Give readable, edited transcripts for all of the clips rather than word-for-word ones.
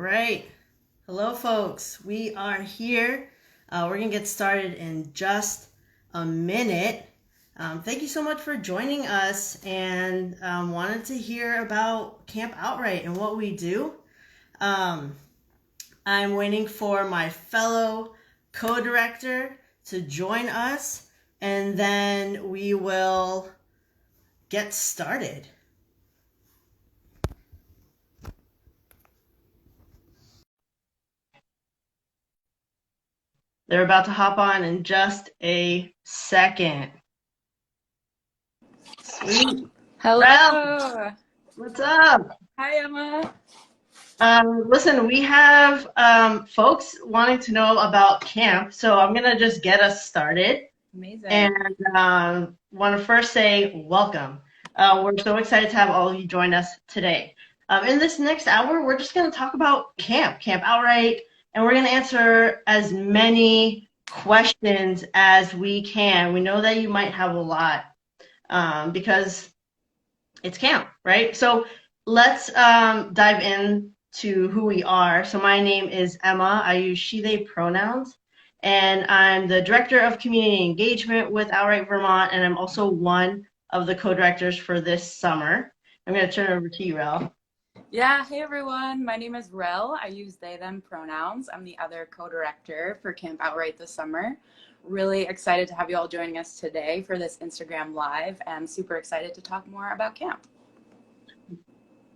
right. Hello, folks. We are here. We're going to get started in just a minute. Thank you so much for joining us and wanted to hear about Camp Outright and what we do. I'm waiting for my fellow co-director to join us, and then we will get started. They're about to hop on in just a second. Sweet. Hello. Ralph, what's up? Hi, Emma. Listen, we have folks wanting to know about camp, so I'm gonna just get us started. Amazing. And want to first say welcome. We're so excited to have all of you join us today. In this next hour, we're just going to talk about Camp Outright, and we're going to answer as many questions as we can. We know that you might have a lot because it's camp, right? So let's dive into who we are. So my name is Emma. I use she, they pronouns. And I'm the Director of Community Engagement with Outright Vermont, and I'm also one of the co-directors for this summer. I'm going to turn it over to you, Ralph. Yeah, hey everyone. My name is Rel. I use they, them pronouns. I'm the other co-director for Camp Outright this summer. Really excited to have you all joining us today for this Instagram Live, and super excited to talk more about camp.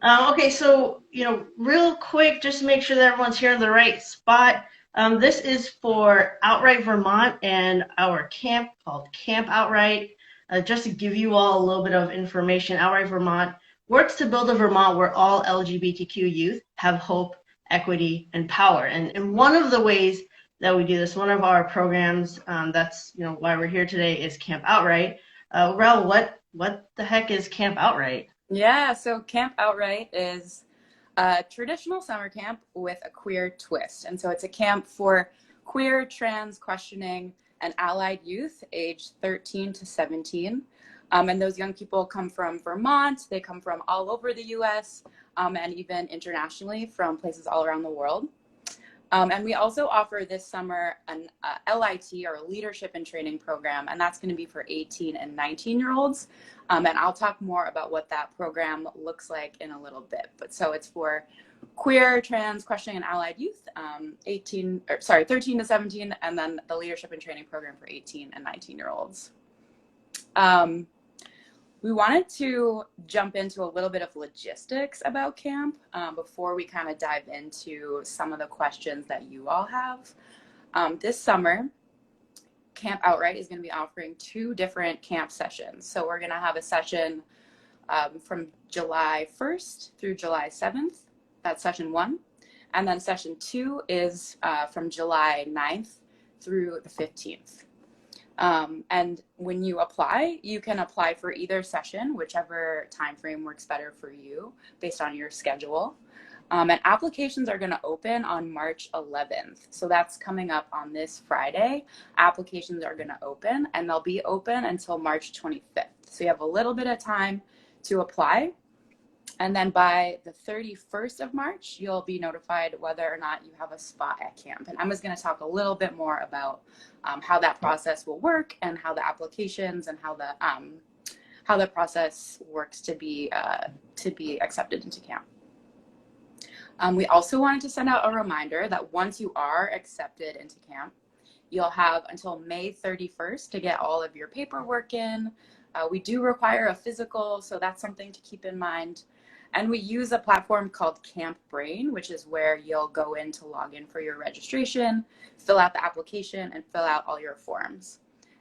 Okay, so, real quick, just to make sure that everyone's here in the right spot. This is for Outright Vermont and our camp called Camp Outright. Just to give you all a little bit of information, Outright Vermont works to build a Vermont where all LGBTQ youth have hope, equity, and power. And one of the ways that we do this, one of our programs, that's why we're here today, is Camp Outright. Rel, what the heck is Camp Outright? Yeah, so Camp Outright is a traditional summer camp with a queer twist. And so it's a camp for queer, trans, questioning, and allied youth aged 13 to 17. And those young people come from Vermont. They come from all over the US and even internationally from places all around the world. And we also offer this summer an LIT, or a leadership and training program, and that's going to be for 18 and 19-year-olds. And I'll talk more about what that program looks like in a little bit. But so it's for queer, trans, questioning, and allied youth, 13 to 17, and then the leadership and training program for 18 and 19-year-olds. We wanted to jump into a little bit of logistics about camp before we kind of dive into some of the questions that you all have. This summer, Camp Outright is going to be offering 2 different camp sessions. So we're going to have a session from July 1st through July 7th. That's session 1. And then session 2 is from July 9th through the 15th. And when you apply, you can apply for either session, whichever time frame works better for you based on your schedule. And applications are going to open on March 11th. So that's coming up on this Friday. Applications are going to open, and they'll be open until March 25th. So you have a little bit of time to apply. And then by the 31st of March, you'll be notified whether or not you have a spot at camp. And Emma's going to talk a little bit more about how that process will work and how the applications and how the process works to be accepted into camp. We also wanted to send out a reminder that once you are accepted into camp, you'll have until May 31st to get all of your paperwork in. We do require a physical, so that's something to keep in mind. And we use a platform called Camp Brain, which is where you'll go in to log in for your registration, fill out the application, and fill out all your forms.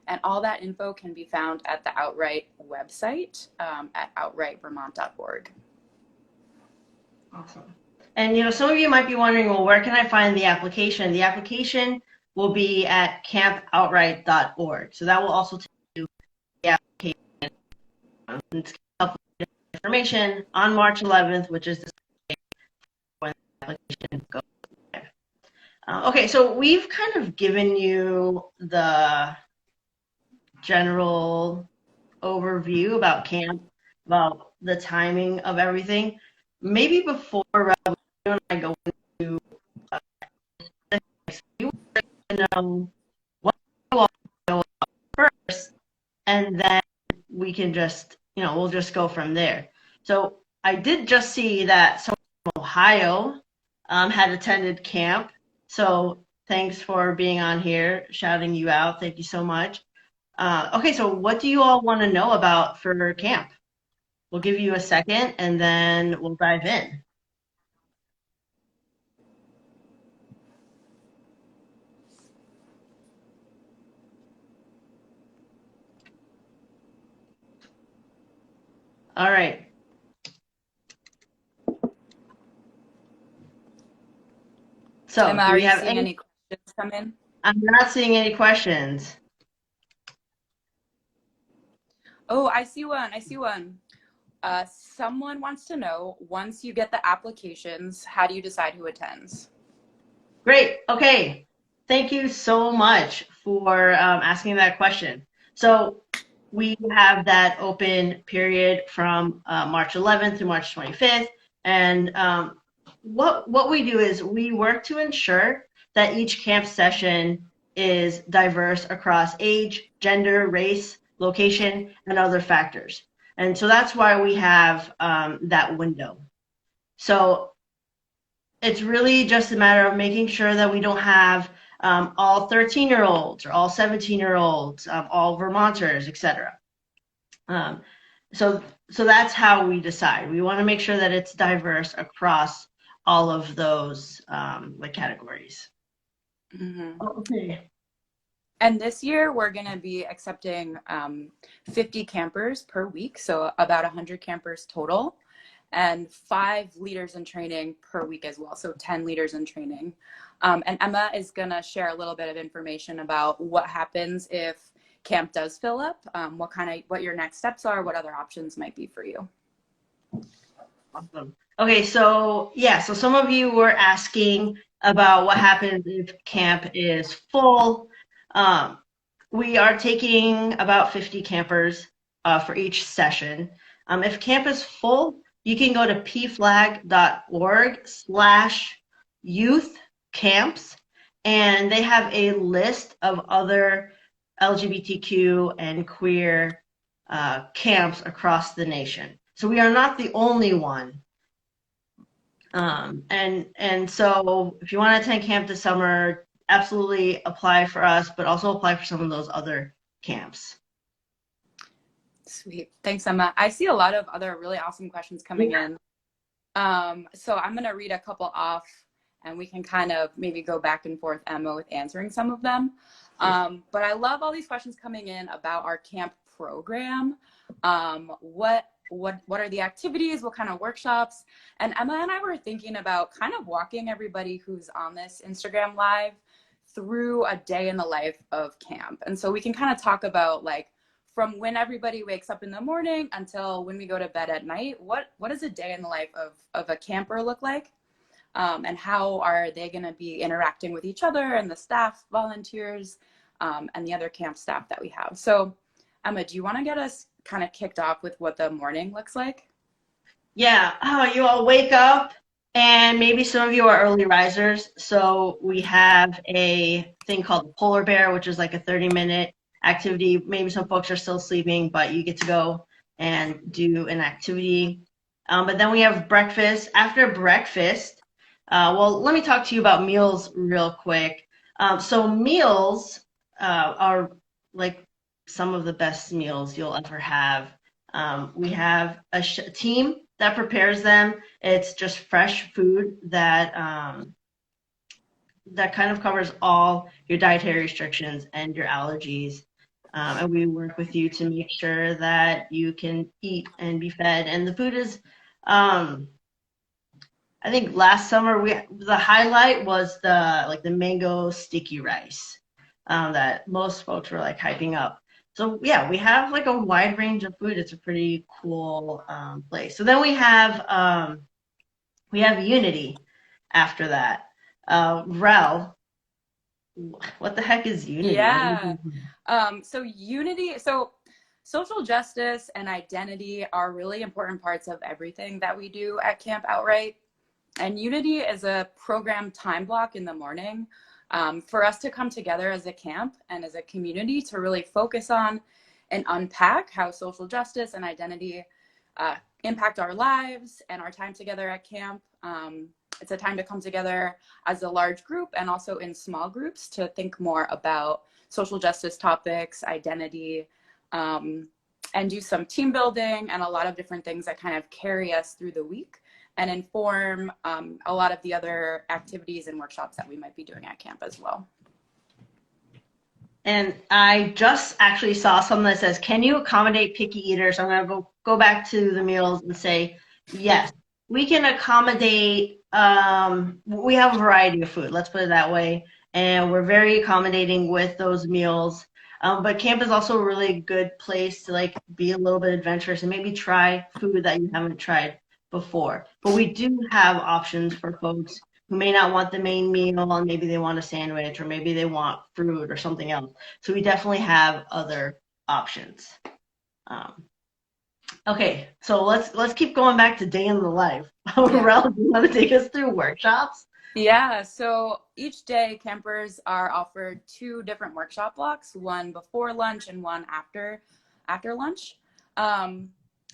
And all that info can be found at the Outright website at outrightvermont.org. Awesome. And some of you might be wondering, well, where can I find the application? The application will be at campoutright.org. So that will also take you to the application. It's information on March 11th, which is the day when the application goes live. Okay, so we've kind of given you the general overview about camp, about the timing of everything. Maybe before you and I go into to know what you all know first, and then we can just, we'll just go from there. So I did just see that someone from Ohio had attended camp. So thanks for being on here, shouting you out. Thank you so much. Okay, so what do you all want to know about for camp? We'll give you a second and then we'll dive in. All right. So, Emma, do are we you have seeing any questions come in? I'm not seeing any questions. Oh, I see one. I see one. Someone wants to know, once you get the applications, how do you decide who attends? Great. Okay. Thank you so much for asking that question. So we have that open period from March 11th to March 25th. And what we do is we work to ensure that each camp session is diverse across age, gender, race, location, and other factors. And so that's why we have that window. So it's really just a matter of making sure that we don't have all 13-year-olds or all 17-year-olds, all Vermonters, etc. Um, so that's how we decide. We want to make sure that it's diverse across all of those like categories. Mm-hmm. Okay. And this year we're going to be accepting 50 campers per week, so about 100 campers total, and 5 leaders in training per week as well, so 10 leaders in training. And Emma is going to share a little bit of information about what happens if camp does fill up, what your next steps are, what other options might be for you. Awesome. Okay, so yeah, so some of you were asking about what happens if camp is full. We are taking about 50 campers for each session. If camp is full, you can go to pflag.org/youth camps, and they have a list of other LGBTQ and queer camps across the nation. So we are not the only one. And so if you want to attend camp this summer, absolutely apply for us, but also apply for some of those other camps. Sweet. Thanks, Emma. I see a lot of other really awesome questions coming in. So I'm going to read a couple off and we can kind of maybe go back and forth, Emma, with answering some of them. But I love all these questions coming in about our camp program. What are the activities? What kind of workshops? And Emma and I were thinking about kind of walking everybody who's on this Instagram live through a day in the life of camp. And so we can kind of talk about like from when everybody wakes up in the morning until when we go to bed at night, what does a day in the life of a camper look like? And how are they going to be interacting with each other and the staff, volunteers, and the other camp staff that we have. So Emma, do you want to get us kind of kicked off with what the morning looks like? Yeah, you all wake up, and maybe some of you are early risers. So we have a thing called the Polar Bear, which is like a 30-minute activity. Maybe some folks are still sleeping, but you get to go and do an activity. But then we have breakfast. After breakfast, well, let me talk to you about meals real quick. So meals are like some of the best meals you'll ever have. We have a team that prepares them. It's just fresh food that that kind of covers all your dietary restrictions and your allergies. And we work with you to make sure that you can eat and be fed. And the food is, I think last summer the highlight was the mango sticky rice that most folks were like hyping up. So yeah, we have like a wide range of food. It's a pretty cool place. So then we have Unity after that. Rel, what the heck is Unity? Yeah. So Unity, so social justice and identity are really important parts of everything that we do at Camp Outright. And Unity is a program time block in the morning for us to come together as a camp and as a community to really focus on and unpack how social justice and identity impact our lives and our time together at camp. It's a time to come together as a large group and also in small groups to think more about social justice topics, identity, and do some team building and a lot of different things that kind of carry us through the week and inform a lot of the other activities and workshops that we might be doing at camp as well. And I just actually saw something that says, can you accommodate picky eaters? I'm going to go back to the meals and say, yes, we can accommodate. We have a variety of food, let's put it that way. And we're very accommodating with those meals. But camp is also a really good place to like be a little bit adventurous and maybe try food that you haven't tried before. But we do have options for folks who may not want the main meal, and maybe they want a sandwich, or maybe they want fruit or something else. So we definitely have other options. Okay, so let's keep going back to day in the life. Rel, do you want to take us through workshops? Yeah, so each day campers are offered 2 different workshop blocks, one before lunch and one after lunch.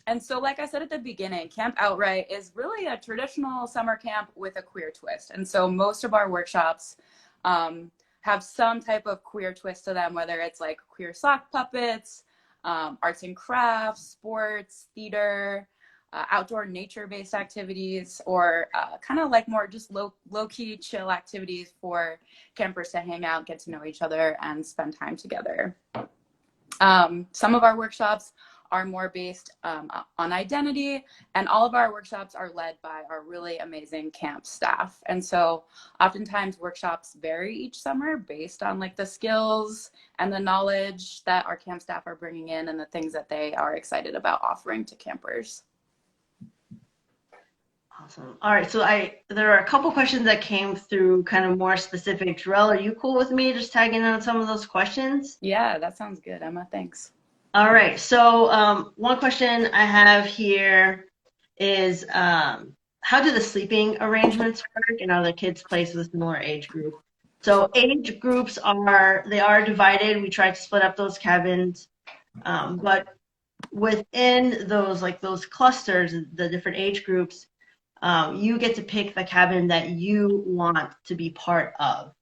And so like I said at the beginning, Camp Outright is really a traditional summer camp with a queer twist. And so most of our workshops have some type of queer twist to them, whether it's like queer sock puppets, arts and crafts, sports, theater, outdoor nature-based activities, or kind of like more just low-key chill activities for campers to hang out, get to know each other, and spend time together. Some of our workshops are more based on identity, and all of our workshops are led by our really amazing camp staff. And so oftentimes workshops vary each summer based on like the skills and the knowledge that our camp staff are bringing in and the things that they are excited about offering to campers. Awesome. All right, so there are a couple questions that came through kind of more specific. Jarell, are you cool with me just tagging on some of those questions? Yeah, that sounds good, Emma. Thanks. All right, so one question I have here is how do the sleeping arrangements work, and are the kids placed with a similar age group? So age groups are divided. We try to split up those cabins, but within those clusters, the different age groups, you get to pick the cabin that you want to be part of.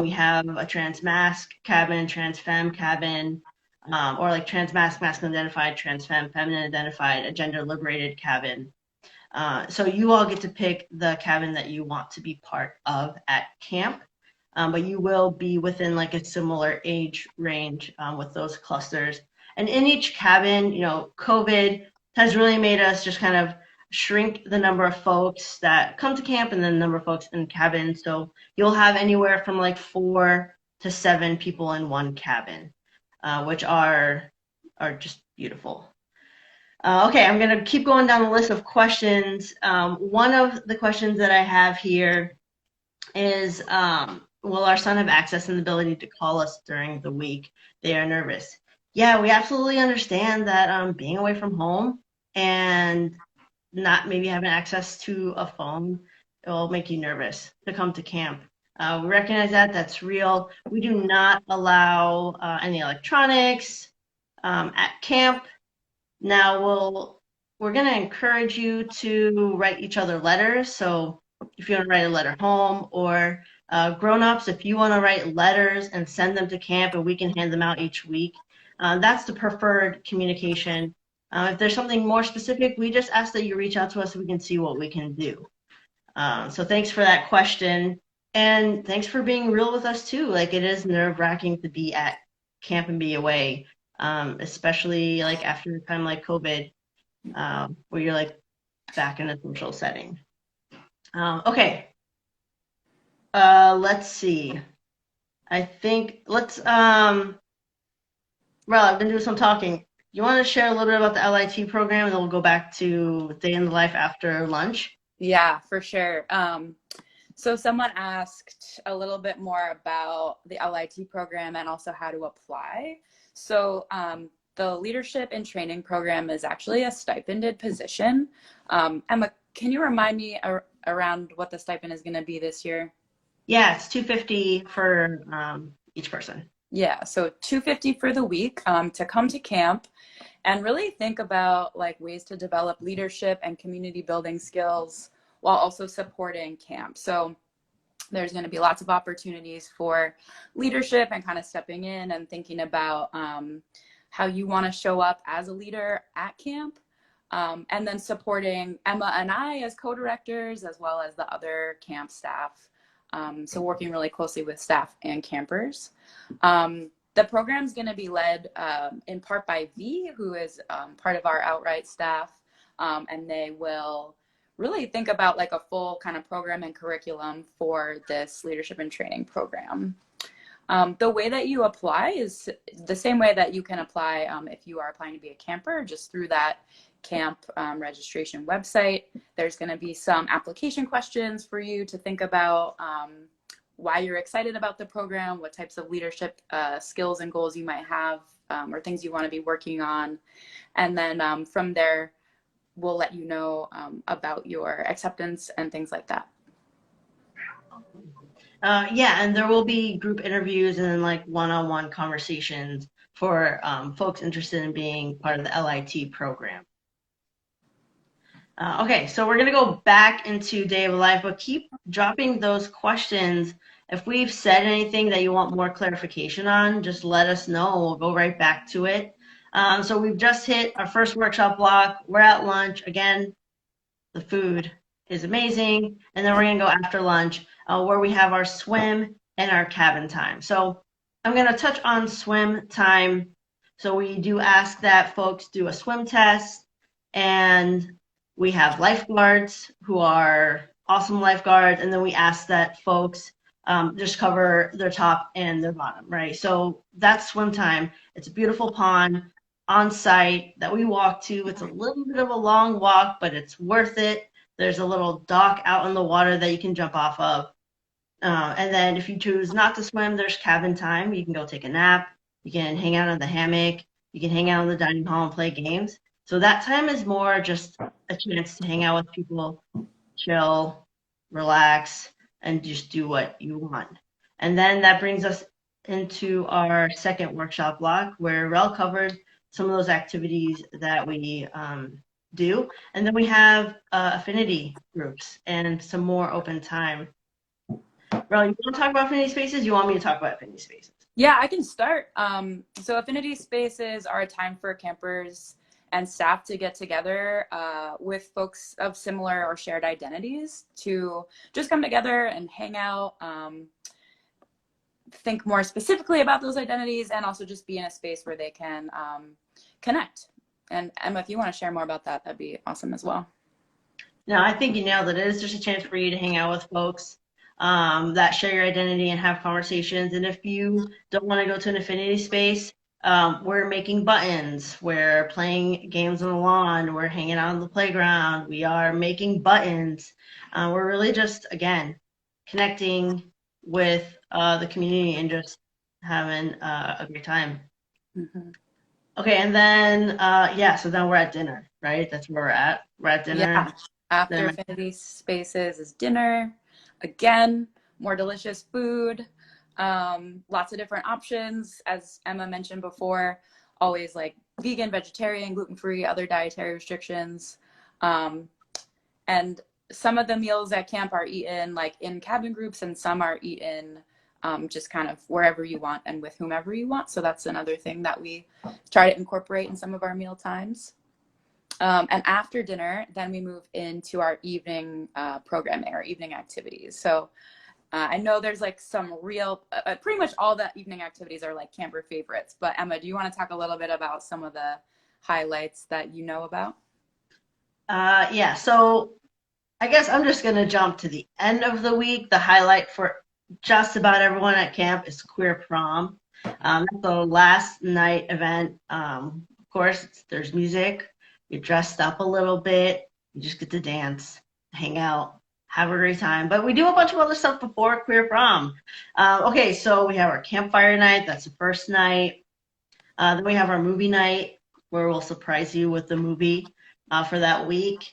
We have a trans masc cabin, trans femme cabin, or like trans masc, masculine identified, trans femme, feminine identified, a gender liberated cabin. So you all get to pick the cabin that you want to be part of at camp, but you will be within like a similar age range with those clusters. And in each cabin, COVID has really made us just kind of shrink the number of folks that come to camp and then the number of folks in cabins. So you'll have anywhere from like 4 to 7 people in one cabin, which are just beautiful. Okay, I'm going to keep going down the list of questions. One of the questions that I have here is, will our son have access and the ability to call us during the week? They are nervous. Yeah, we absolutely understand that being away from home and not maybe having access to a phone, it will make you nervous to come to camp. We recognize that, that's real. We do not allow any electronics at camp. Now we're going to encourage you to write each other letters. So if you want to write a letter home, or grown-ups, if you want to write letters and send them to camp and we can hand them out each week, that's the preferred communication. If there's something more specific, we just ask that you reach out to us so we can see what we can do. So thanks for that question. And thanks for being real with us too. Like, it is nerve-wracking to be at camp and be away, especially like after a time like COVID, where you're like back in a social setting. Okay. Let's see. I think Rel, I've been doing some talking. You want to share a little bit about the LIT program, and then we'll go back to day in the life after lunch? Yeah, for sure. So someone asked a little bit more about the LIT program and also how to apply. So the leadership and training program is actually a stipended position. Emma, can you remind me around what the stipend is going to be this year? Yeah, it's 250 for each person. Yeah, so 250 for the week to come to camp and really think about like ways to develop leadership and community building skills while also supporting camp. So there's going to be lots of opportunities for leadership and kind of stepping in and thinking about how you want to show up as a leader at camp. And then supporting Emma and I as co-directors, as well as the other camp staff. So working really closely with staff and campers. The program is going to be led in part by V, who is part of our outright staff, and they will really think about like a full kind of program and curriculum for this leadership and training program. The way that you apply is the same way that you can apply if you are applying to be a camper, just through that camp registration website. There's going to be some application questions for you to think about why you're excited about the program, what types of leadership skills and goals you might have, or things you want to be working on. And then from there, we'll let you know about your acceptance and things like that. Yeah, and there will be group interviews and then like one-on-one conversations for folks interested in being part of the LIT program. Okay, so we're going to go back into day of life, but keep dropping those questions. If we've said anything that you want more clarification on, just let us know. We'll go right back to it. So we've just hit our first workshop block. We're at lunch. Again, the food is amazing. And then we're going to go after lunch where we have our swim and our cabin time. So I'm going to touch on swim time. So we do ask that folks do a swim test, and we have lifeguards who are awesome lifeguards, and then we ask that folks just cover their top and their bottom, right? So that's swim time. It's a beautiful pond on site that we walk to. It's a little bit of a long walk, but it's worth it. There's a little dock out in the water that you can jump off of. And then if you choose not to swim, there's cabin time. You can go take a nap. You can hang out on the hammock. You can hang out in the dining hall and play games. So that time is more just a chance to hang out with people, chill, relax, and just do what you want. And then that brings us into our second workshop block where Rel covered some of those activities that we do. And then we have affinity groups and some more open time. Rel, you want to talk about affinity spaces? You want me to talk about affinity spaces? Yeah, I can start. So affinity spaces are a time for campers and staff to get together with folks of similar or shared identities to just come together and hang out, think more specifically about those identities, and also just be in a space where they can connect. And Emma, if you want to share more about that, that'd be awesome as well. No, I think you nailed it. It is just a chance for you to hang out with folks that share your identity and have conversations. And if you don't want to go to an affinity space, we're making buttons. We're playing games on the lawn. We're hanging out on the playground. We are making buttons. We're really just, again, connecting with the community and just having a great time. Mm-hmm. Okay, and then, yeah, so then we're at dinner, right? That's where we're at. We're at dinner. Yeah, after affinity spaces is dinner. Again, more delicious food. Lots of different options, as Emma mentioned before, always like vegan, vegetarian, gluten-free, other dietary restrictions. And some of the meals at camp are eaten like in cabin groups, and some are eaten just kind of wherever you want and with whomever you want. So that's another thing that we try to incorporate in some of our meal times. And after dinner, then we move into our evening programming, our evening activities. So I know there's like some real, pretty much all the evening activities are like camper favorites. But Emma, do you want to talk a little bit about some of the highlights that you know about? Yeah, so I guess I'm just going to jump to the end of the week. The highlight for just about everyone at camp is queer prom. That's the last night event. Of course, there's music. You're dressed up a little bit. You just get to dance, hang out, have a great time. But we do a bunch of other stuff before queer prom. Okay, so we have our campfire night. That's the first night. Then we have our movie night where we'll surprise you with the movie for that week.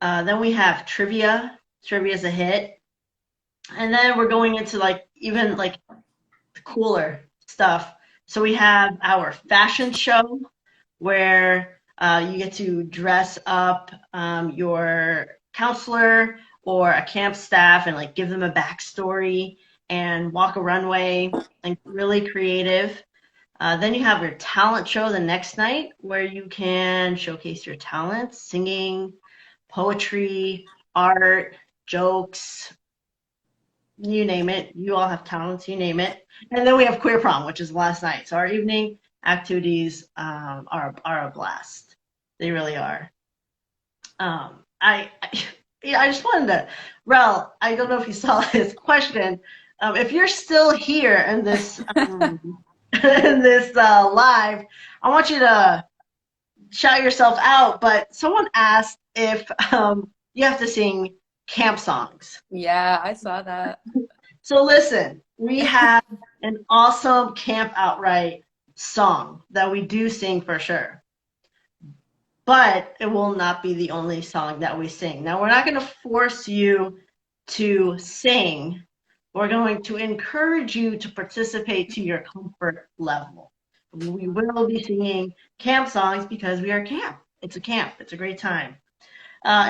Then we have trivia. Trivia is a hit. And then we're going into like even like cooler stuff. So we have our fashion show where you get to dress up your counselor or a camp staff and like give them a backstory and walk a runway and really creative. Then you have your talent show the next night where you can showcase your talents, singing, poetry, art, jokes, you name it. You all have talents, you name it. And then we have queer prom, which is last night. So our evening activities are a blast. They really are. Yeah, I just wanted to, Rel, I don't know if you saw this question. If you're still here in this in this live, I want you to shout yourself out. But someone asked if you have to sing camp songs. Yeah, I saw that. So listen, we have an awesome Camp Outright song that we do sing for sure. But it will not be the only song that we sing. Now, we're not going to force you to sing. We're going to encourage you to participate to your comfort level. We will be singing camp songs because we are camp. It's a camp. It's a great time.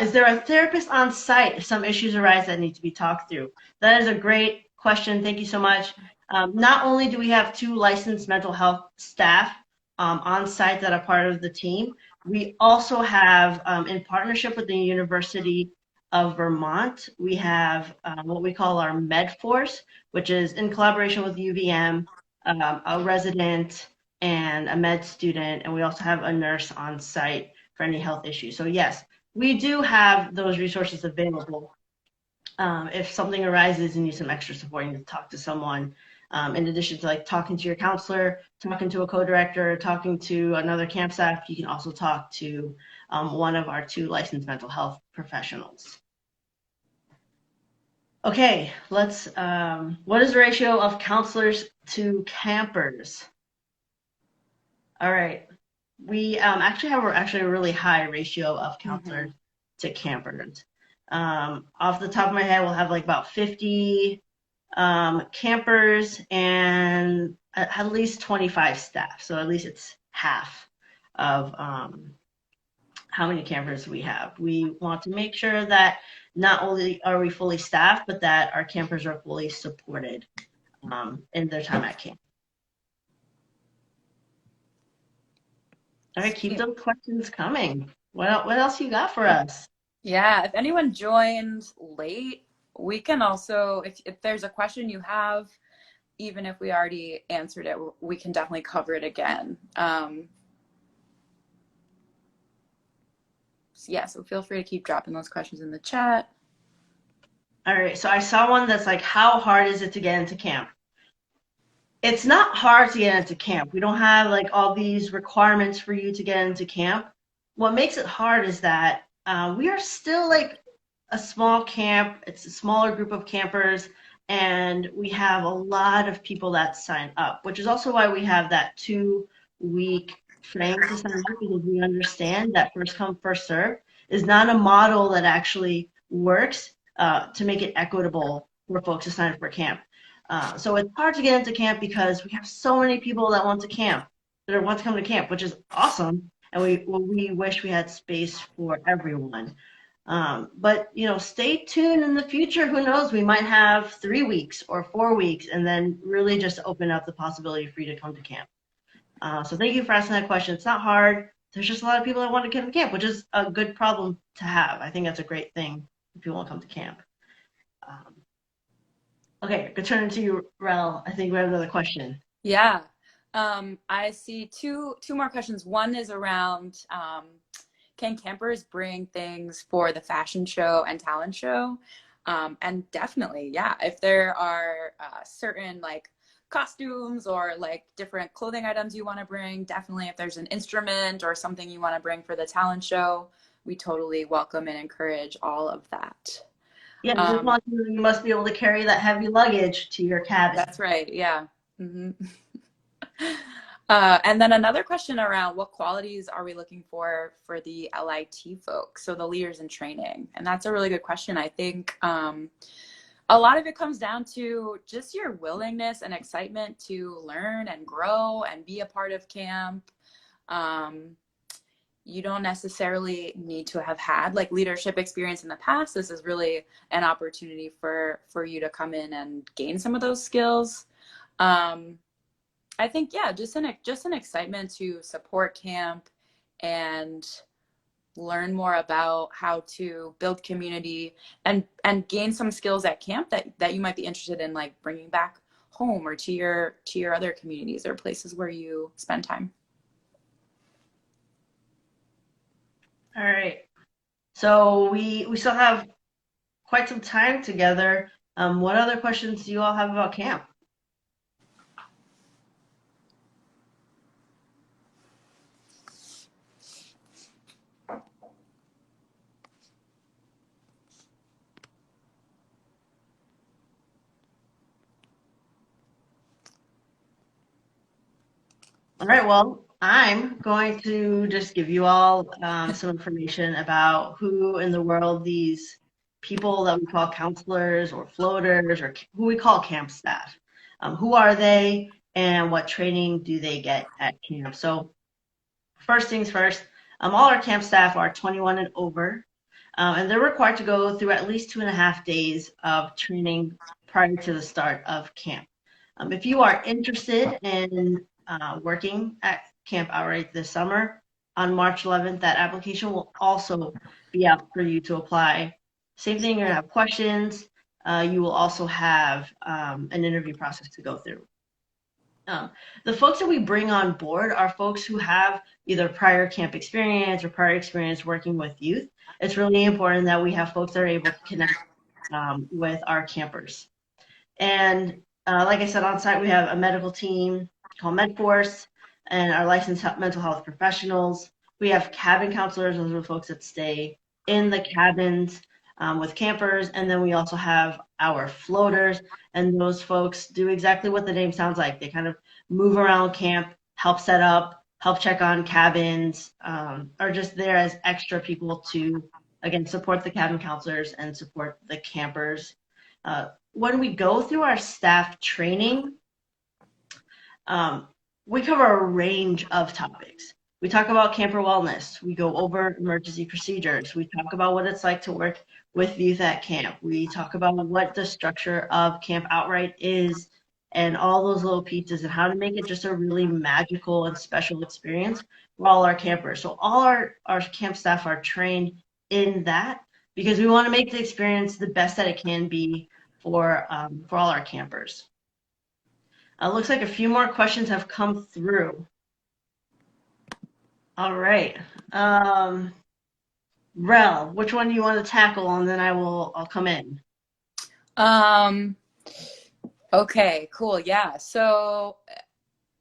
Is there a therapist on site if some issues arise that need to be talked through? That is a great question. Thank you so much. Not only do we have 2 licensed mental health staff on site that are part of the team, we also have, in partnership with the University of Vermont, we have what we call our Med Force, which is in collaboration with UVM, a resident and a med student, and we also have a nurse on site for any health issues. So yes, we do have those resources available. If something arises and you need some extra support, you need to talk to someone. In addition to like talking to your counselor, talking to a co-director, talking to another camp staff, you can also talk to one of our 2 licensed mental health professionals. Okay, let's, what is the ratio of counselors to campers? All right. We actually have a really high ratio of counselors to campers. Off the top of my head, we'll have like about 50 campers and at least 25 staff. So at least it's half of how many campers we have. We want to make sure that not only are we fully staffed, but that our campers are fully supported in their time at camp. All right, keep those questions coming. What else you got for us? Yeah, if anyone joined late, we can also, if there's a question you have, even if we already answered it, we can definitely cover it again. So feel free to keep dropping those questions in the chat. All right, so I saw one that's like, how hard is it to get into camp? It's not hard to get into camp. We don't have like all these requirements for you to get into camp. What makes it hard is that we are still like a small camp. It's a smaller group of campers, and we have a lot of people that sign up, which is also why we have that 2-week frame to sign up, because we understand that first come, first serve is not a model that actually works to make it equitable for folks to sign up for camp. So it's hard to get into camp because we have so many people that want to camp, that want to come to camp, which is awesome. And we wish we had space for everyone. But stay tuned in the future. Who knows? We might have 3 weeks or 4 weeks, and then really just open up the possibility for you to come to camp. So thank you for asking that question. It's not hard. There's just a lot of people that want to come to camp, which is a good problem to have. I think that's a great thing if people want to come to camp. Okay, good turn to you, Rel. I think we have another question. Yeah. I see two more questions. One is around can campers bring things for the fashion show and talent show? And definitely, yeah. If there are certain like costumes or like different clothing items you want to bring, definitely if there's an instrument or something you want to bring for the talent show, we totally welcome and encourage all of that. Yeah, you must be able to carry that heavy luggage to your cabin. That's right, yeah. And then another question around what qualities are we looking for the LIT folks, so the leaders in training? And that's a really good question. I think A lot of it comes down to just your willingness and excitement to learn and grow and be a part of camp. Um, you don't necessarily need to have had like leadership experience in the past. This is really an opportunity for you to come in and gain some of those skills. Um, I think, yeah, just an excitement to support camp and learn more about how to build community and gain some skills at camp that you might be interested in, like bringing back home or to your other communities or places where you spend time. All right. So we still have quite some time together. What other questions do you all have about camp? All right, well, I'm going to just give you all some information about who in the world these people that we call counselors or floaters or who we call camp staff. Who are they and what training do they get at camp? So first things first, all our camp staff are 21 and over, and they're required to go through at least 2.5 days of training prior to the start of camp. If you are interested in working at Camp Outright this summer, on March 11th, that application will also be out for you to apply. Same thing, you're going to have questions. You will also have an interview process to go through. The folks that we bring on board are folks who have either prior camp experience or prior experience working with youth. It's really important that we have folks that are able to connect with our campers. And like I said, on site, we have a medical team called MedForce and our licensed mental health professionals. We have cabin counselors. Those are the folks that stay in the cabins with campers. And then we also have our floaters. And those folks do exactly what the name sounds like. They kind of move around camp, help set up, help check on cabins, are just there as extra people to, again, support the cabin counselors and support the campers. When we go through our staff training, we cover a range of topics. We talk about camper wellness. We go over emergency procedures. We talk about what it's like to work with youth at camp. We talk about what the structure of Camp Outright is and all those little pieces and how to make it just a really magical and special experience for all our campers. So all our camp staff are trained in that because we want to make the experience the best that it can be for all our campers. Looks like a few more questions have come through. All right. Rel, which one do you want to tackle, and then I'll come in. Okay, cool. Yeah. So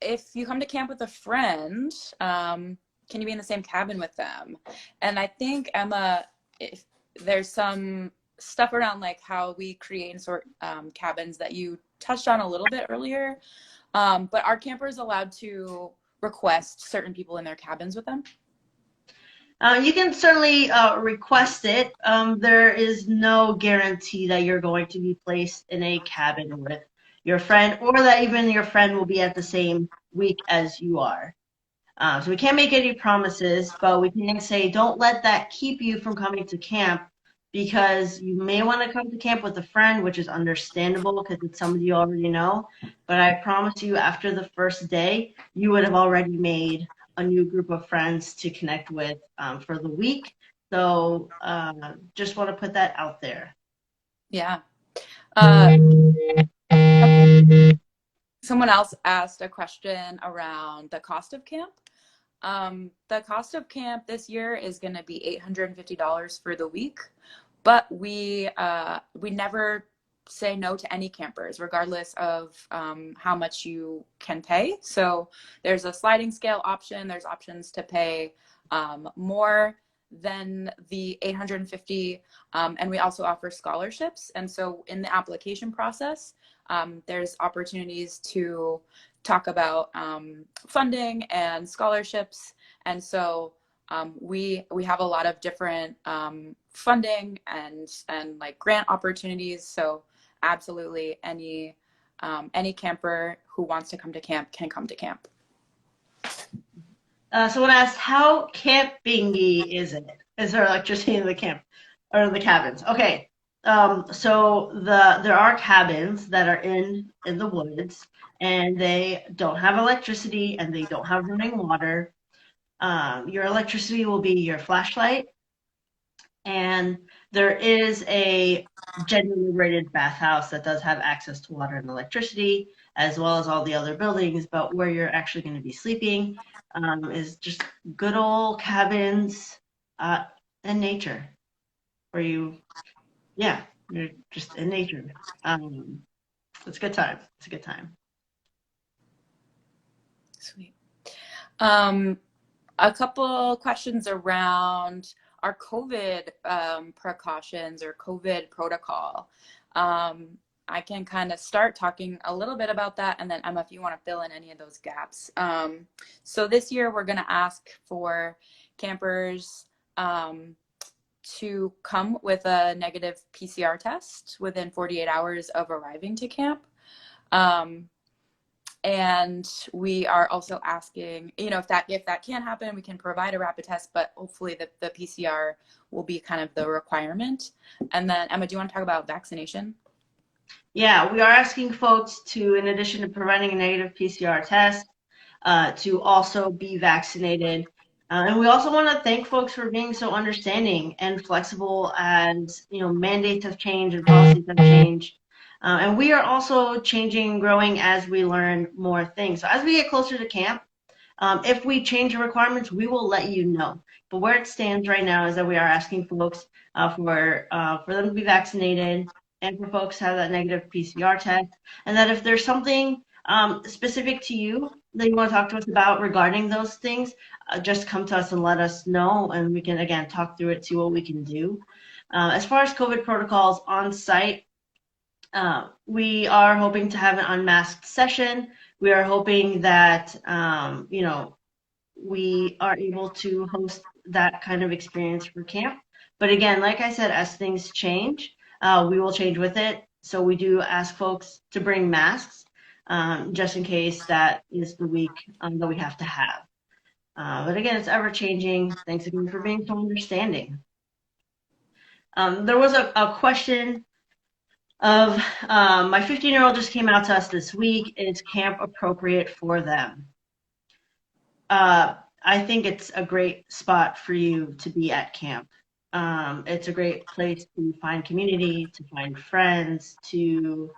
if you come to camp with a friend, can you be in the same cabin with them? And I think, Emma, if there's some stuff around like how we create and sort cabins that you touched on a little bit earlier. But are campers allowed to request certain people in their cabins with them? You can certainly request it. There is no guarantee that you're going to be placed in a cabin with your friend or that even your friend will be at the same week as you are. So we can't make any promises, but we can say don't let that keep you from coming to camp because you may want to come to camp with a friend, which is understandable because it's somebody you already know. But I promise you, after the first day, you would have already made a new group of friends to connect with for the week. So just want to put that out there. Yeah. Someone else asked a question around the cost of camp. The cost of camp this year is going to be $850 for the week, but we never say no to any campers, regardless of how much you can pay. So there's a sliding scale option. There's options to pay more than the 850, and we also offer scholarships. And so in the application process, there's opportunities to talk about funding and scholarships. And so we have a lot of different funding and like grant opportunities. So absolutely any camper who wants to come to camp can come to camp. Someone asked, how camping-y is it? Is there electricity in the camp or in the cabins? Okay. So there are cabins that are in the woods, and they don't have electricity and they don't have running water. Your electricity will be your flashlight, and there is a genuinely rated bathhouse that does have access to water and electricity, as well as all the other buildings. But where you're actually going to be sleeping is just good old cabins in nature, where you're just in nature. It's a good time. It's a good time. Sweet. A couple questions around our COVID precautions or COVID protocol. I can kind of start talking a little bit about that, and then Emma, if you want to fill in any of those gaps. So this year we're going to ask for campers to come with a negative PCR test within 48 hours of arriving to camp. And we are also asking, if that can't happen, we can provide a rapid test, but hopefully the PCR will be kind of the requirement. And then Emma, do you want to talk about vaccination? Yeah, we are asking folks to, in addition to providing a negative PCR test, to also be vaccinated. And we also want to thank folks for being so understanding and flexible as, mandates have changed and policies have changed. And we are also changing and growing as we learn more things. So as we get closer to camp, if we change the requirements, we will let you know. But where it stands right now is that we are asking folks for them to be vaccinated and for folks to have that negative PCR test. And that if there's something specific to you that you want to talk to us about regarding those things, just come to us and let us know, and we can, again, talk through it, see what we can do. As far as COVID protocols on site, we are hoping to have an unmasked session. We are hoping that, we are able to host that kind of experience for camp. But again, like I said, as things change, we will change with it. So we do ask folks to bring masks, just in case that is the week that we have to have. But again, it's ever changing. Thanks again for being so understanding. There was a question of my 15-year-old just came out to us this week. Is camp appropriate for them? I think it's a great spot for you to be at camp. It's a great place to find community, to find friends, to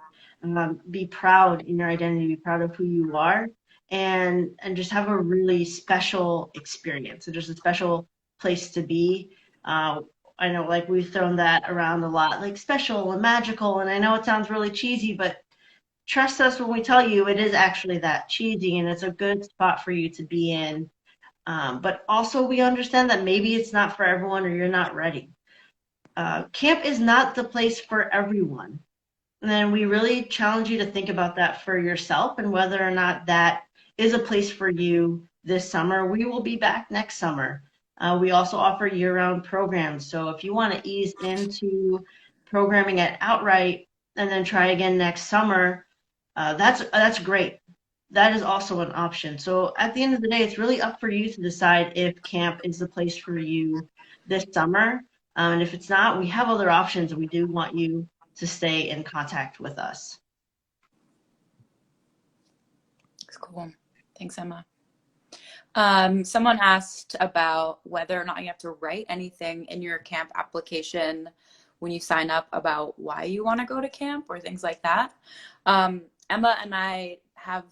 be proud in your identity, be proud of who you are, and just have a really special experience. So just a special place to be. I know, like, we've thrown that around a lot, like special and magical, and I know it sounds really cheesy, but trust us when we tell you it is actually that cheesy, and it's a good spot for you to be in. But also we understand that maybe it's not for everyone or you're not ready. Camp is not the place for everyone. And then we really challenge you to think about that for yourself and whether or not that is a place for you this summer. We will be back next summer. We also offer year-round programs. So if you want to ease into programming at Outright and then try again next summer, that's great. That is also an option. So at the end of the day, it's really up for you to decide if camp is the place for you this summer. And if it's not, we have other options, and we do want you to stay in contact with us. That's cool. Thanks, Emma. Someone asked about whether or not you have to write anything in your camp application when you sign up about why you want to go to camp or things like that. Emma and I have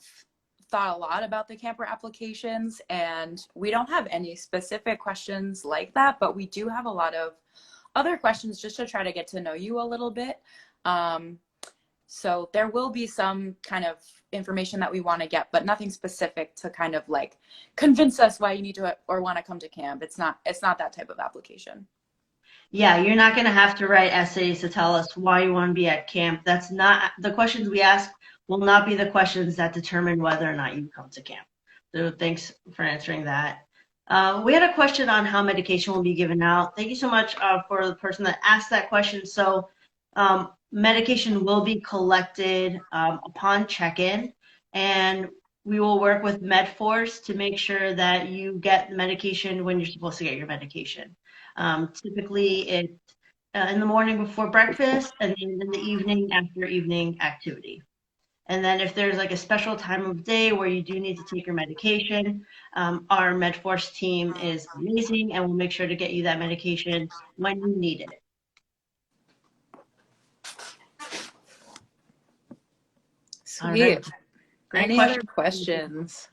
thought a lot about the camper applications, and we don't have any specific questions like that, but we do have a lot of other questions just to try to get to know you a little bit. So there will be some kind of information that we want to get, but nothing specific to kind of like convince us why you need to or want to come to camp. It's not that type of application. Yeah, you're not going to have to write essays to tell us why you want to be at camp. That's not the questions we ask will not be the questions that determine whether or not you come to camp. So thanks for answering that. We had a question on how medication will be given out. Thank you so much for the person that asked that question. So medication will be collected upon check-in, and we will work with MedForce to make sure that you get the medication when you're supposed to get your medication. Typically, it's in the morning before breakfast, and then in the evening after evening activity. And then if there's like a special time of day where you do need to take your medication, our MedForce team is amazing and will make sure to get you that medication when you need it. Sweet. All right. Great Any question. other questions?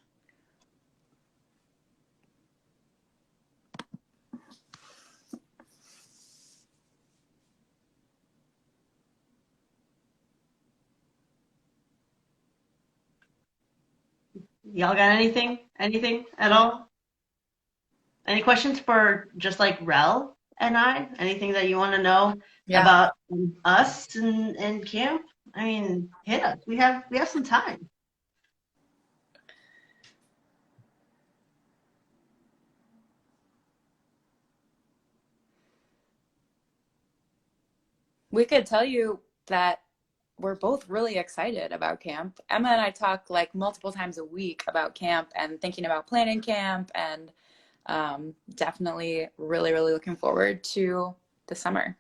Y'all got anything? Anything at all? Any questions for just like Rel and I? Anything that you want to know about us and camp? I mean, hit us. We have some time. We could tell you that we're both really excited about camp. Emma and I talk like multiple times a week about camp and thinking about planning camp, and definitely really, really looking forward to the summer.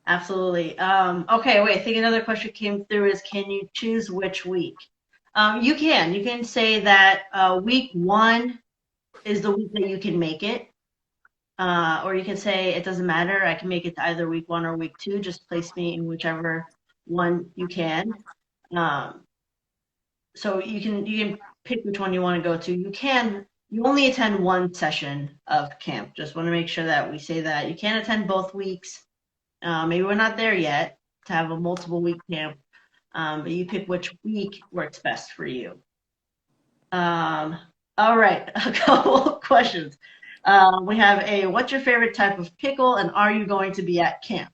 Absolutely. Okay, wait, I think another question came through is, can you choose which week? You can. You can say that week 1 is the week that you can make it. Or you can say it doesn't matter. I can make it to either week 1 or week 2. Just place me in whichever one you can. So you can pick which one you want to go to. You only attend one session of camp. Just want to make sure that we say that. You can't attend both weeks. Maybe we're not there yet to have a multiple week camp, but you pick which week works best for you. All right, a couple of questions. We have what's your favorite type of pickle, and are you going to be at camp?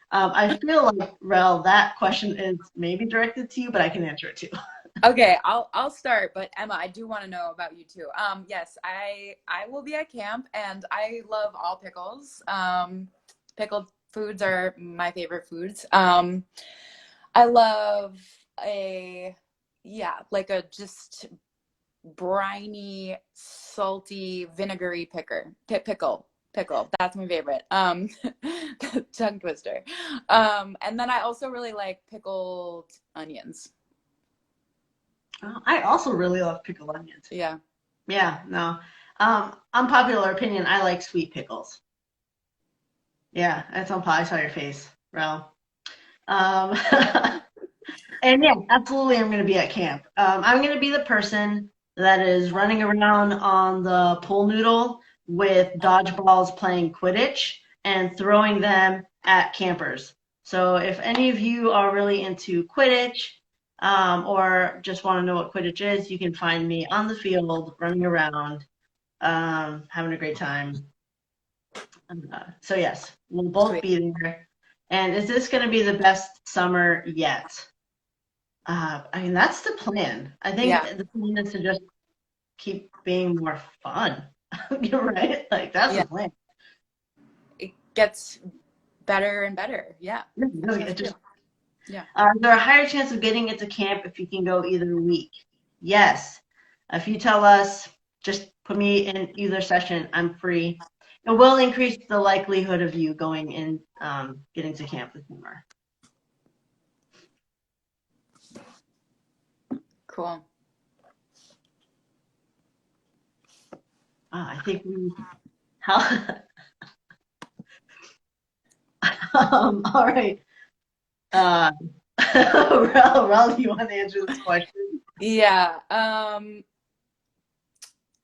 I feel like, Rel, that question is maybe directed to you, but I can answer it too. Okay, I'll start, but Emma, I do want to know about you too. Yes, I will be at camp, and I love all pickles. Pickled foods are my favorite foods. I love like a just briny, salty, vinegary pickle. That's my favorite. Tongue twister. And then I also really like pickled onions. I also really love pickled onions. Yeah. Yeah, no. Unpopular opinion, I like sweet pickles. Yeah, that's unpopular. I saw your face, Rel. And yeah, absolutely, I'm going to be at camp. I'm going to be the person that is running around on the pool noodle with dodgeballs playing Quidditch and throwing them at campers. So if any of you are really into Quidditch or just want to know what Quidditch is, you can find me on the field running around, having a great time. So yes, we'll both be there. And is this going to be the best summer yet? I mean, that's the plan. I think the plan is to just keep being more fun. You're right. Like that's the plan. It gets better and better. Yeah. It just, there are a higher chance of getting it to camp if you can go either week. Yes. If you tell us, just put me in either session, I'm free. It will increase the likelihood of you going and getting to camp this summer. Cool. I think all right. Rel, do you want to answer this question? Yeah.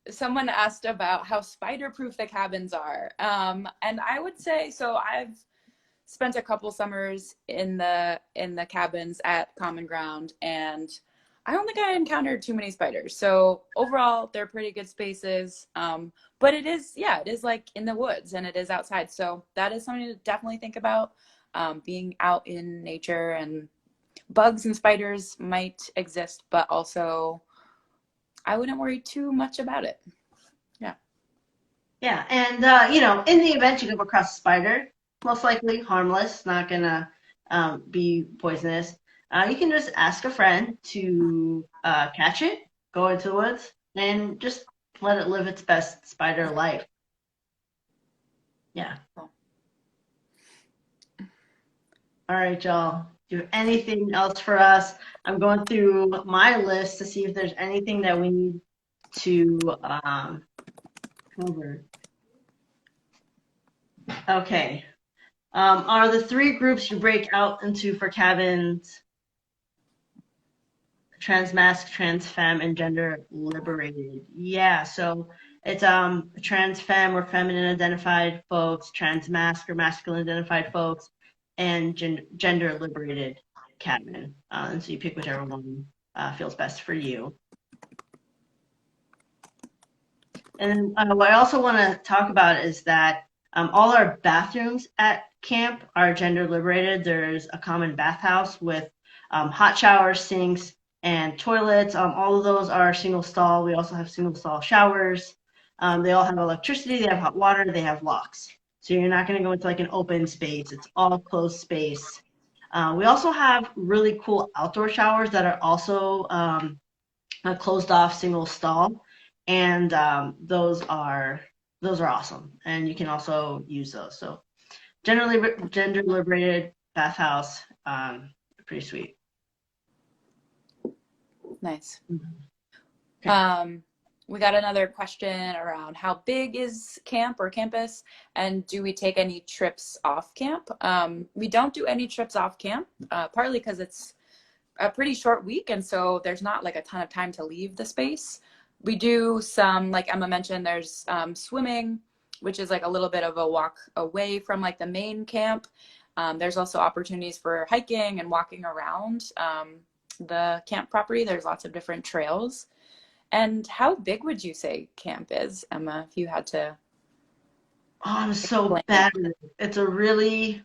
Someone asked about how spider-proof the cabins are. And I would say, so I've spent a couple summers in the cabins at Common Ground, and I don't think I encountered too many spiders. So overall, they're pretty good spaces. But it is like in the woods and it is outside. So that is something to definitely think about, being out in nature, and bugs and spiders might exist, but also I wouldn't worry too much about it. Yeah. Yeah. And, in the event you come across a spider, most likely harmless, not gonna be poisonous. You can just ask a friend to catch it, go into the woods, and just let it live its best spider life. Yeah. All right, y'all. Do you have anything else for us? I'm going through my list to see if there's anything that we need to cover. Okay. Are the three groups you break out into for cabins transmasc, transfemme, and gender liberated? Yeah, so it's transfemme or feminine identified folks, transmasc or masculine identified folks, and gender liberated cabin. And so you pick whichever one feels best for you. And what I also want to talk about is that all our bathrooms at camp are gender liberated. There's a common bathhouse with hot showers, sinks, and toilets. All of those are single stall. We also have single stall showers. They all have electricity. They have hot water. They have locks. So you're not going to go into like an open space. It's all closed space. We also have really cool outdoor showers that are also a closed off single stall, and those are awesome, and you can also use those. So gender liberated bathhouse, pretty sweet. Nice. Okay. We got another question around how big is camp or campus, and do we take any trips off camp? We don't do any trips off camp, partly because it's a pretty short week, and so there's not like a ton of time to leave the space. We do some, like Emma mentioned, there's swimming, which is like a little bit of a walk away from like the main camp. There's also opportunities for hiking and walking around the camp property. There's lots of different trails. And how big would you say camp is, Emma, if you had to I'm so explain? bad at it. It's a really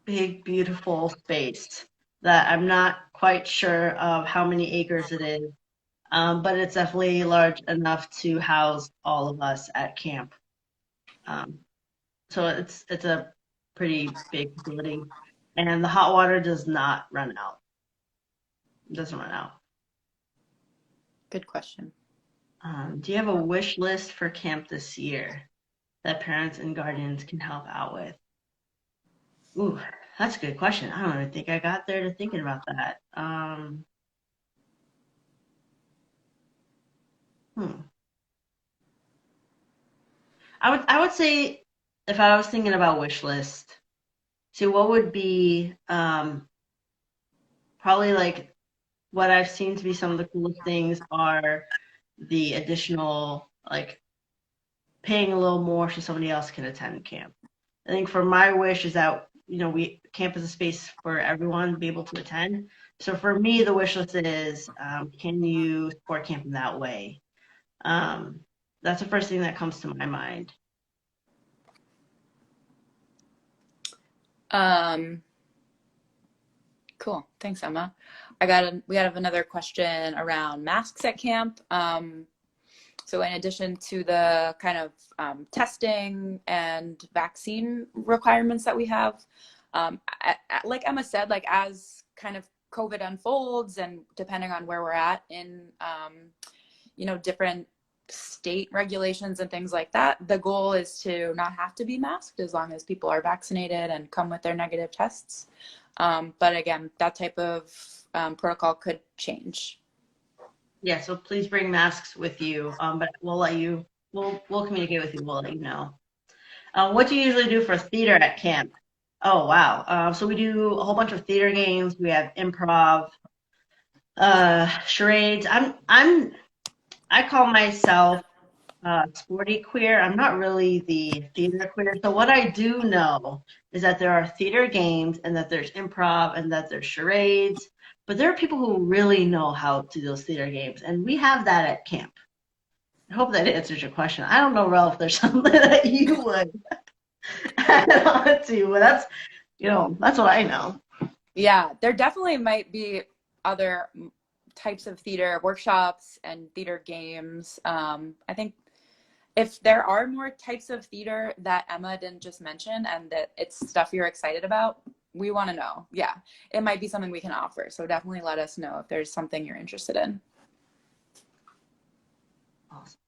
big, beautiful space that I'm not quite sure of how many acres it is, but it's definitely large enough to house all of us at camp. Um, so it's a pretty big facility, and the hot water does not run out. It doesn't run out. Good question. Do you have a wish list for camp this year that parents and guardians can help out with? Ooh, that's a good question. I don't even think I got there to thinking about that. Hmm. I would say if I was thinking about wish list, see what would be probably like what I've seen to be some of the coolest things are the additional like paying a little more so somebody else can attend camp. I think for my wish is that we camp is a space for everyone to be able to attend. So for me, the wish list is can you support camp in that way? Um, that's the first thing that comes to my mind. Cool. Thanks, Emma. We have another question around masks at camp. So in addition to the kind of testing and vaccine requirements that we have, like Emma said, like as kind of COVID unfolds and depending on where we're at in, different state regulations and things like that, the goal is to not have to be masked as long as people are vaccinated and come with their negative tests. But again, that type of protocol could change. Yeah, so please bring masks with you. But we'll communicate with you. We'll let you know. What do you usually do for theater at camp? Oh wow. So we do a whole bunch of theater games. We have improv, charades. I call myself sporty queer. I'm not really the theater queer. So what I do know is that there are theater games and that there's improv and that there's charades. But there are people who really know how to do those theater games, and we have that at camp. I hope that answers your question. I don't know, Ralph, if there's something that you would add on to, but that's what I know. Yeah, there definitely might be other types of theater workshops and theater games. I think if there are more types of theater that Emma didn't just mention and that it's stuff you're excited about, we want to know. Yeah, it might be something we can offer. So definitely let us know if there's something you're interested in. Awesome.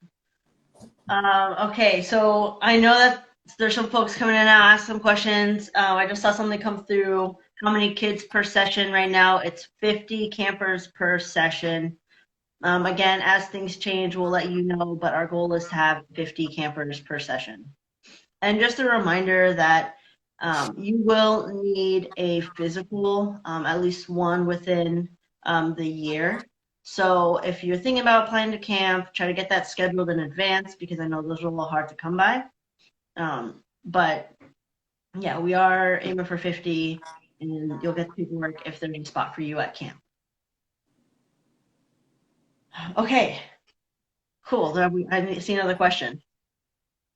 Okay, so I know that there's some folks coming in now, ask some questions. I just saw something come through. How many kids per session right now? It's 50 campers per session. Again, as things change, we'll let you know, but our goal is to have 50 campers per session. And just a reminder that you will need a physical, at least one within the year. So if you're thinking about applying to camp, try to get that scheduled in advance because I know those are a little hard to come by. But yeah, we are aiming for 50 and you'll get the paperwork if there's a spot for you at camp. Okay, cool. I see another question.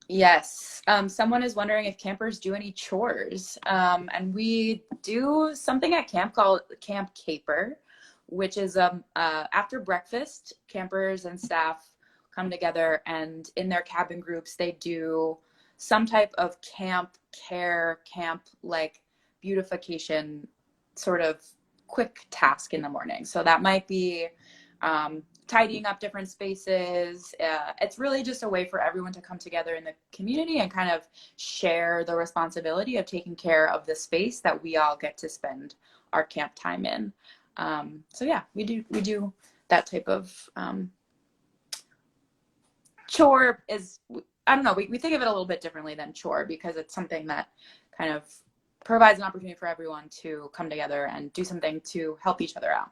Yes. Someone is wondering if campers do any chores. And we do something at camp called Camp Caper, which is after breakfast, campers and staff come together and in their cabin groups, they do some type of camp care, camp like beautification sort of quick task in the morning. So that might be tidying up different spaces. It's really just a way for everyone to come together in the community and kind of share the responsibility of taking care of the space that we all get to spend our camp time in. So yeah, we do that type of chore is, I don't know, we think of it a little bit differently than chore because it's something that kind of provides an opportunity for everyone to come together and do something to help each other out.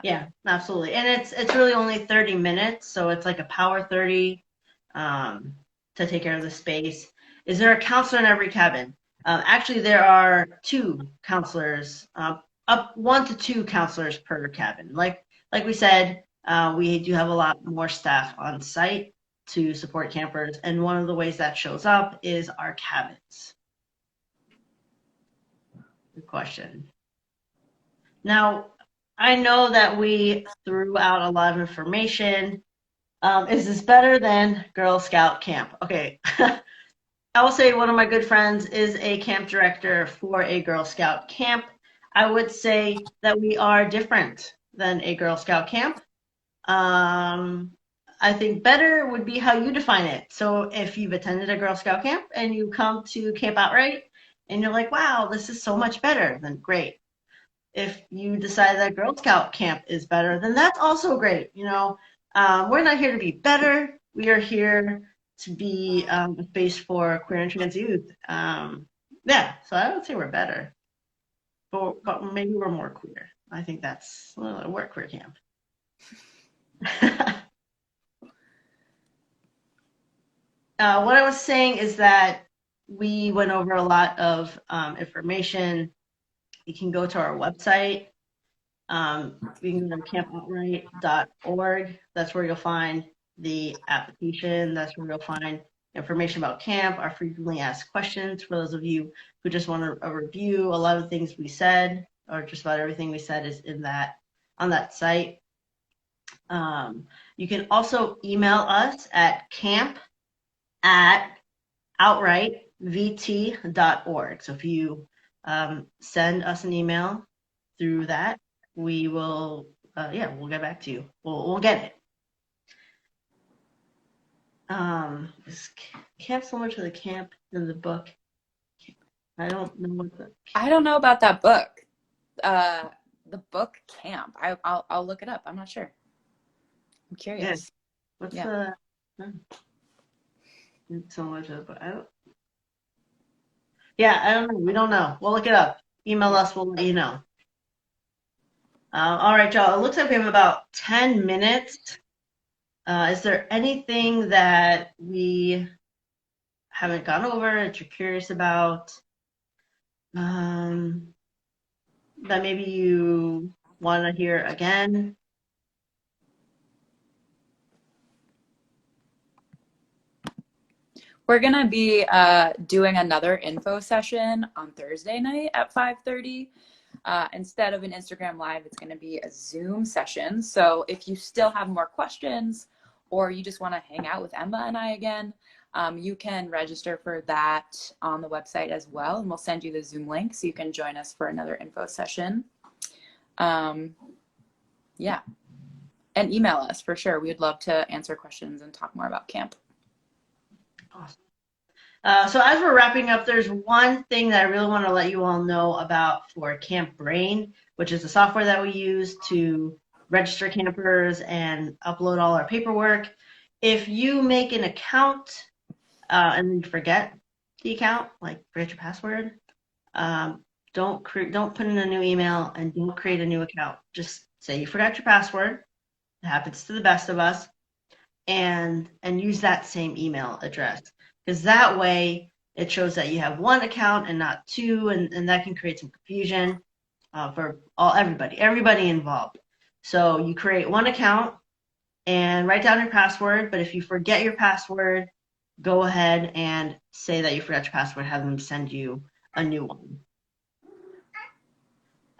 Yeah, absolutely. And it's really only 30 minutes, so it's like a power 30 to take care of the space. Is there a counselor in every cabin? Actually, there are 2 counselors, up 1 to 2 counselors per cabin. Like we said, we do have a lot more staff on site to support campers, and one of the ways that shows up is our cabins. Good question. Now, I know that we threw out a lot of information. Is this better than Girl Scout camp? Okay. I will say one of my good friends is a camp director for a Girl Scout camp. I would say that we are different than a Girl Scout camp. I think better would be how you define it. So if you've attended a Girl Scout camp and you come to Camp Outright and you're like, wow, this is so much better, then great. If you decide that Girl Scout camp is better, then that's also great. You know, we're not here to be better. We are here to be a space for queer and trans youth. Yeah, so I would say we're better, but maybe we're more queer. I think that's, well, we're a queer camp. What I was saying is that we went over a lot of information. You can go to our website. You can go to campoutright.org. That's where you'll find the application. That's where you'll find information about camp, our frequently asked questions for those of you who just want a review. A lot of the things we said, or just about everything we said, is in on that site. You can also email us at camp@outrightvt.org. So if you send us an email through that, we will, we'll get back to you. We'll get it. Is camp similar to the camp in the book? I don't know I don't know about that book. The book Camp. I'll look it up. I'm not sure. I'm curious. Yeah. It's similar to the book. I don't know. We don't know. We'll look it up. Email us. We'll let you know. All right, y'all. It looks like we have about 10 minutes. Is there anything that we haven't gone over that you're curious about? That maybe you want to hear again? We're going to be doing another info session on Thursday night at 5:30. Instead of an Instagram Live, it's going to be a Zoom session. So if you still have more questions or you just want to hang out with Emma and I again, you can register for that on the website as well, and we'll send you the Zoom link so you can join us for another info session. Yeah, and email us for sure. We'd love to answer questions and talk more about camp. Awesome. So as we're wrapping up, there's one thing that I really want to let you all know about for Camp Brain, which is the software that we use to register campers and upload all our paperwork. If you make an account and then forget the account, like forget your password, don't put in a new email and don't create a new account. Just say you forgot your password. It happens to the best of us, and use that same email address, because that way it shows that you have one account and not two, and that can create some confusion for everybody involved. So you create one account and write down your password, but if you forget your password, go ahead and say that you forgot your password, have them send you a new one.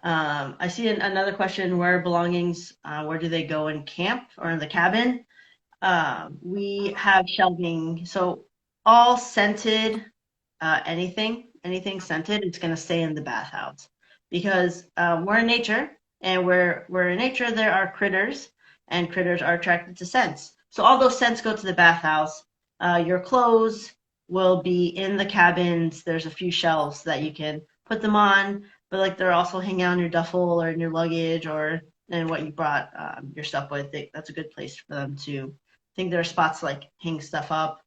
I see another question, where belongings, where do they go in camp or in the cabin? We have shelving, so all scented, anything scented, it's going to stay in the bathhouse, because we're in nature, and we're in nature, there are critters, and critters are attracted to scents. So all those scents go to the bathhouse. Your clothes will be in the cabins. There's a few shelves that you can put them on, but like they're also hanging out in your duffel or in your luggage or in what you brought your stuff with. That's a good place for them to. I think there are spots like hang stuff up,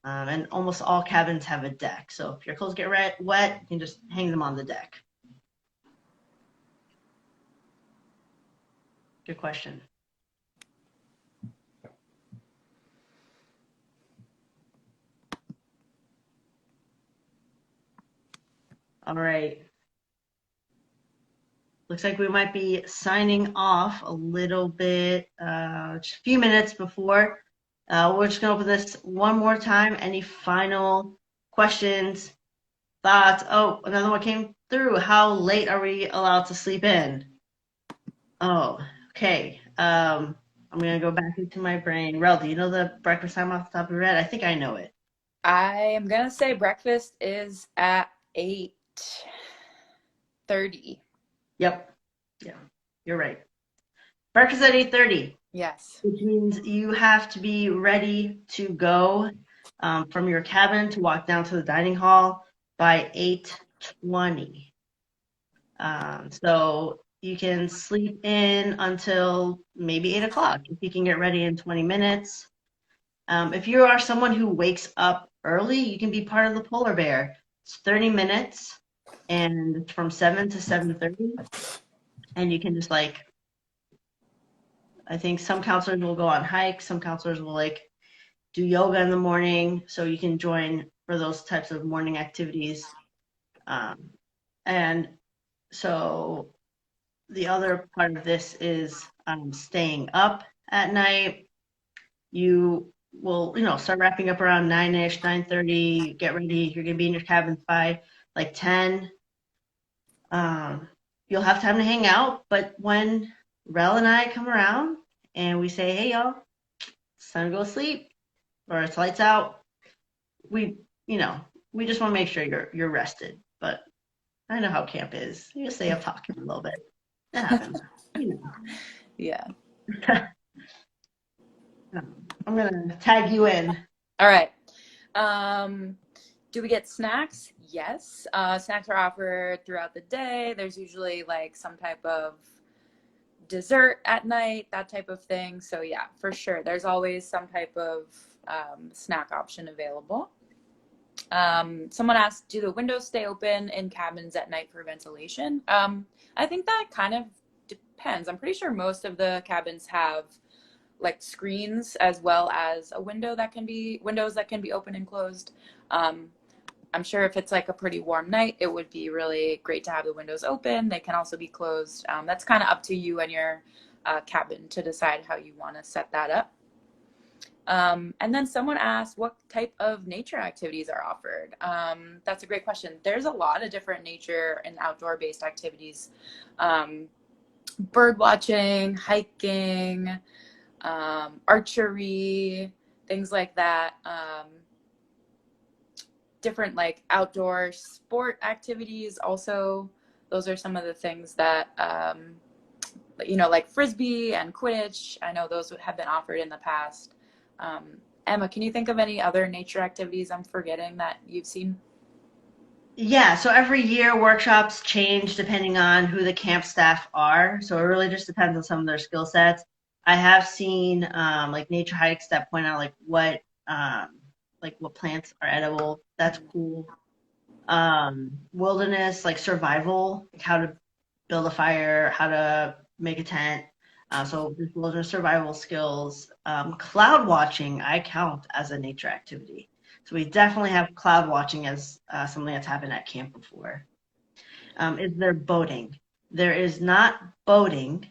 and almost all cabins have a deck. So if your clothes get wet, you can just hang them on the deck. Good question. All right. Looks like we might be signing off a little bit, just a few minutes before. We're just going to open this one more time. Any final questions, thoughts? Oh, another one came through. How late are we allowed to sleep in? Oh, okay. I'm going to go back into my brain. Rel, do you know the breakfast time off the top of your head? I think I know it. I am going to say breakfast is at 8:30. Yep. Yeah, you're right. Breakfast at 8:30. Yes. Which means you have to be ready to go from your cabin to walk down to the dining hall by 8:20. So you can sleep in until maybe 8 o'clock if you can get ready in 20 minutes. If you are someone who wakes up early, you can be part of the polar bear. It's 30 minutes and from 7 to 7:30. And you can just I think some counselors will go on hikes. Some counselors will do yoga in the morning. So you can join for those types of morning activities. And so the other part of this is staying up at night. You will, start wrapping up around 9-ish, 9:30, get ready. You're going to be in your cabins by 10. You'll have time to hang out, but when Rel and I come around and we say, hey, y'all, it's time to go to sleep, or it's lights out, we just want to make sure you're rested. But I know how camp is. You stay up talking a little bit. It happens. Yeah. I'm going to tag you in. All right. Do we get snacks? Yes. Snacks are offered throughout the day. There's usually some type of dessert at night, that type of thing. So yeah, for sure. There's always some type of snack option available. Someone asked, do the windows stay open in cabins at night for ventilation? I think that kind of depends. I'm pretty sure most of the cabins have screens as well as windows that can be open and closed. I'm sure if it's a pretty warm night, it would be really great to have the windows open. They can also be closed. That's kind of up to you and your cabin to decide how you want to set that up. And then someone asked, what type of nature activities are offered? That's a great question. There's a lot of different nature and outdoor-based activities. Bird watching, hiking, archery, things like that. Different like outdoor sport activities. Also, those are some of the things that, like Frisbee and Quidditch. I know those have been offered in the past. Emma, can you think of any other nature activities I'm forgetting that you've seen? Yeah, so every year workshops change depending on who the camp staff are. So it really just depends on some of their skill sets. I have seen like nature hikes that point out like what plants are edible. That's cool. Wilderness, like survival, like how to build a fire, how to make a tent. So just wilderness survival skills. Cloud watching, I count as a nature activity. So we definitely have cloud watching as something that's happened at camp before. Is there boating? There is not boating,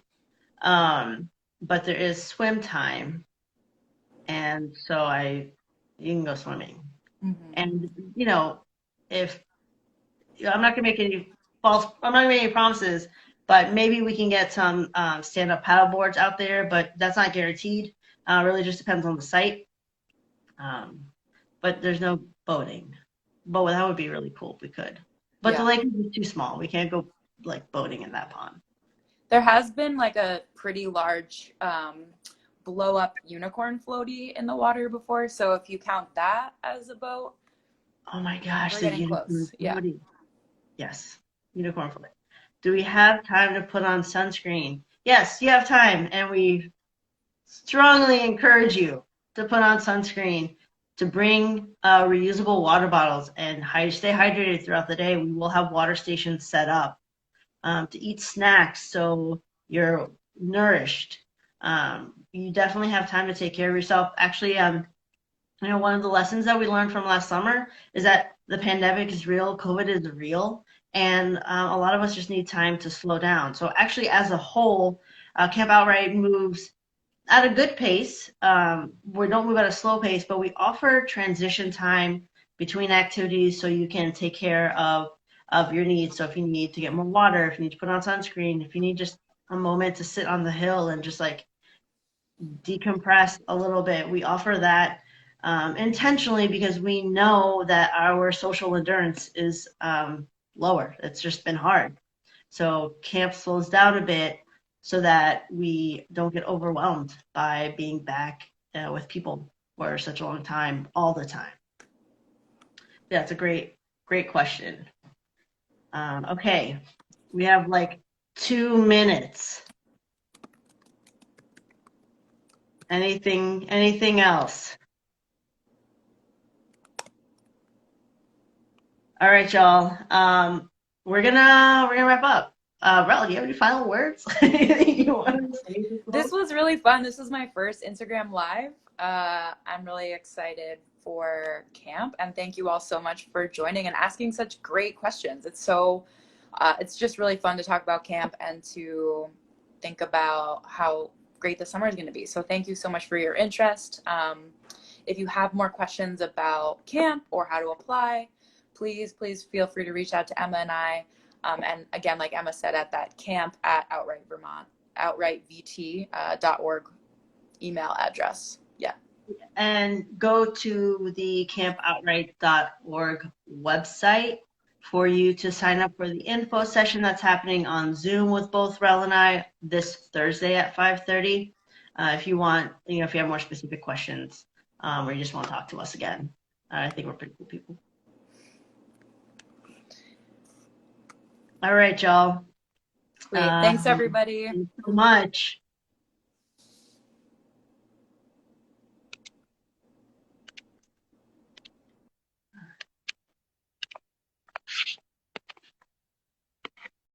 but there is swim time, and you can go swimming. Mm-hmm. And if I'm not gonna make any I'm not gonna make any promises, but maybe we can get some stand-up paddle boards out there, but that's not guaranteed. Really just depends on the site. Um, but there's no boating. But that would be really cool if we could. But the Yeah. lake is too small. We can't go like boating in that pond. There has been like a pretty large blow up unicorn floaty in the water before. So if you count that as a boat, Oh my gosh, we're the getting unicorn close. Yeah. floating. Yes, unicorn floating. Do we have time to put on sunscreen? Yes, you have time, and we strongly encourage you to put on sunscreen, to bring reusable water bottles and stay hydrated throughout the day. We will have water stations set up to eat snacks so you're nourished. You definitely have time to take care of yourself. Actually, one of the lessons that we learned from last summer is that the pandemic is real, COVID is real, and a lot of us just need time to slow down. So actually, as a whole, Camp Outright moves at a good pace. We don't move at a slow pace, but we offer transition time between activities so you can take care of your needs. So if you need to get more water, if you need to put on sunscreen, if you need just a moment to sit on the hill and just like decompress a little bit, we offer that intentionally because we know that our social endurance is lower. It's just been hard. So camp slows down a bit so that we don't get overwhelmed by being back with people for such a long time, all the time. Yeah, it's a great question. Okay, we have like 2 minutes. Anything else? All right, y'all. We're gonna wrap up. Rel, do you have any final words you want to say This before? was really fun. This was my first Instagram Live. I'm really excited for camp, and thank you all so much for joining and asking such great questions. It's just really fun to talk about camp and to think about how great the summer is going to be. So thank you so much for your interest. If you have more questions about camp or how to apply, please feel free to reach out to Emma and I. And again, like Emma said, at that camp at Outright Vermont, outrightvt.org email address. Yeah. And go to the campoutright.org website for you to sign up for the info session that's happening on Zoom with both Rel and I this Thursday at 5:30. If you want, if you have more specific questions or you just want to talk to us again, I think we're pretty cool people. All right, y'all. Great. Thanks, everybody. Thanks so much.